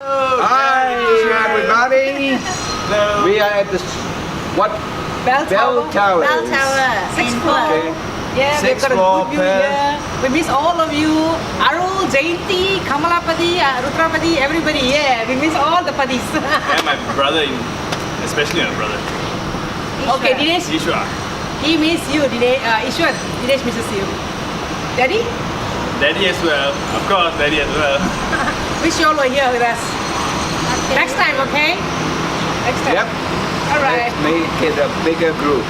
Hi, everybody. Hello. We are at the what? Bell Bell Tower. Bell Tower Sixth in floor. Okay. Yeah, we've Sixth got a floor, good view Pearl. here. We miss all of you. Arul, Jayanti, Kamalapati, Rudrapati, everybody. Yeah, we miss all the padis. And my brother, especially my brother, Okay, Dinesh, Ishwar. he miss you. Ishwar, Dinesh misses you. Daddy, Daddy as well. Of course, Daddy as well. wish you all were here with us. Next time, okay? Next time. Yep. All right. Let's make it a bigger group.